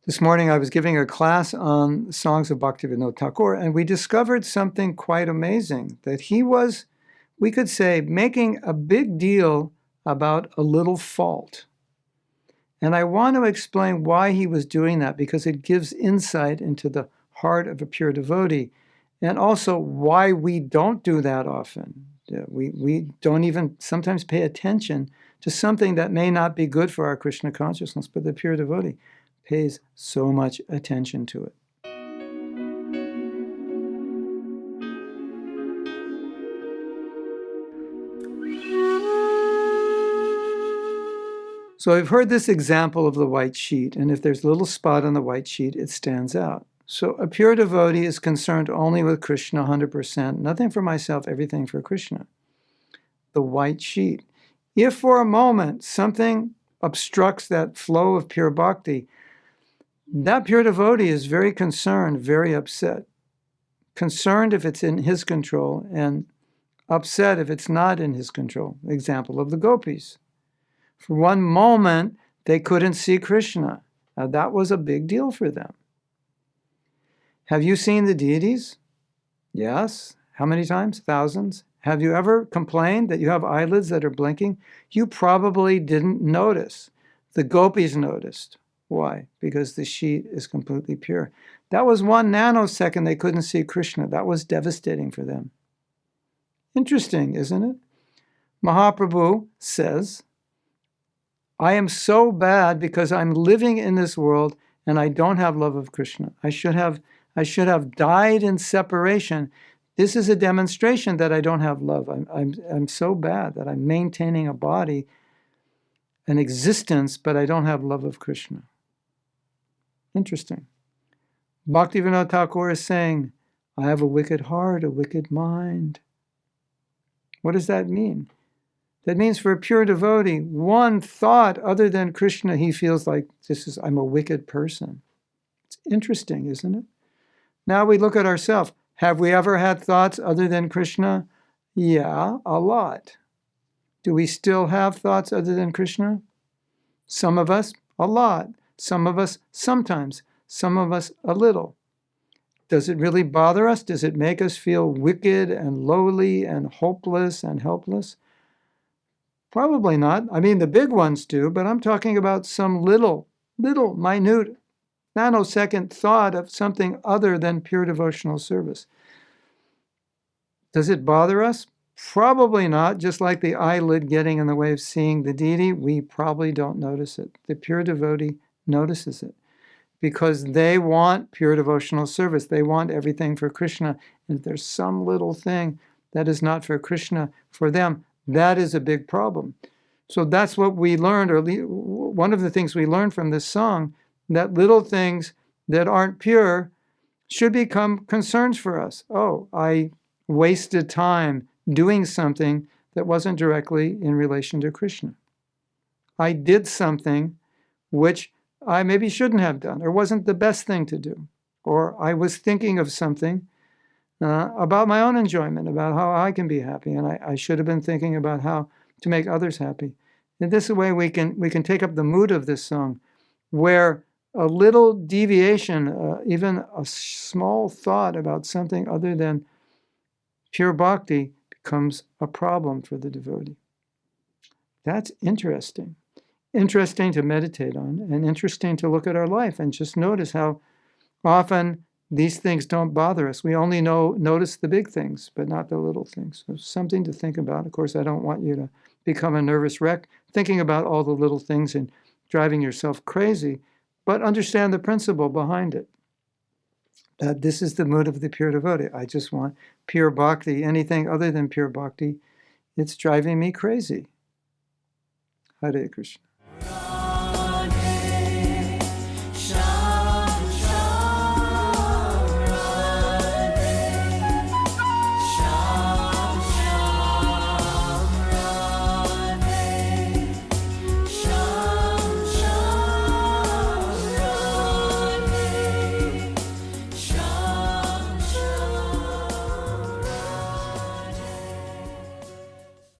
This morning I was giving a class on songs of Bhaktivinoda Thakur, and we discovered something quite amazing, that he was, we could say, making a big deal about a little fault. And I want to explain why he was doing that, because it gives insight into the heart of a pure devotee, and also why we don't do that often. We don't even sometimes pay attention to something that may not be good for our Krishna consciousness, but the pure devotee pays so much attention to it. So I've heard this example of the white sheet, and if there's a little spot on the white sheet, it stands out. So a pure devotee is concerned only with Krishna 100%, nothing for myself, everything for Krishna. The white sheet. If for a moment something obstructs that flow of pure bhakti, that pure devotee is very concerned, very upset. Concerned if it's in his control, and upset if it's not in his control. Example of the gopis. For one moment, they couldn't see Krishna. Now, that was a big deal for them. Have you seen the deities? Yes. How many times? Thousands. Have you ever complained that you have eyelids that are blinking? You probably didn't notice. The gopis noticed. Why? Because the sheet is completely pure. That was 1 nanosecond they couldn't see Krishna. That was devastating for them. Interesting, isn't it? Mahaprabhu says, I am so bad because I'm living in this world and I don't have love of Krishna. I should have died in separation. This is a demonstration that I don't have love. I'm so bad that I'm maintaining a body, an existence, but I don't have love of Krishna. Interesting. Bhaktivinoda Thakur is saying, I have a wicked heart, a wicked mind. What does that mean? That means for a pure devotee, one thought other than Krishna, he feels like I'm a wicked person. It's interesting, isn't it? Now we look at ourselves. Have we ever had thoughts other than Krishna? Yeah, a lot. Do we still have thoughts other than Krishna? Some of us, a lot. Some of us, sometimes. Some of us, a little. Does it really bother us? Does it make us feel wicked and lowly and hopeless and helpless? Probably not. I mean, the big ones do, but I'm talking about some little, minute, nanosecond thought of something other than pure devotional service. Does it bother us? Probably not. Just like the eyelid getting in the way of seeing the deity, we probably don't notice it. The pure devotee notices it because they want pure devotional service. They want everything for Krishna. And if there's some little thing that is not for Krishna, for them, that is a big problem. So that's what we learned, or one of the things we learned from this song, that little things that aren't pure should become concerns for us. Oh, I wasted time doing something that wasn't directly in relation to Krishna. I did something which I maybe shouldn't have done, or wasn't the best thing to do. Or I was thinking of something about my own enjoyment, about how I can be happy, and I should have been thinking about how to make others happy. In this way, we can take up the mood of this song, where a little deviation, even a small thought about something other than pure bhakti, becomes a problem for the devotee. That's interesting. Interesting to meditate on, and interesting to look at our life and just notice how often these things don't bother us. We only notice the big things, but not the little things. So something to think about. Of course, I don't want you to become a nervous wreck thinking about all the little things and driving yourself crazy, but understand the principle behind it. That this is the mood of the pure devotee. I just want pure bhakti. Anything other than pure bhakti, it's driving me crazy. Hare Krishna.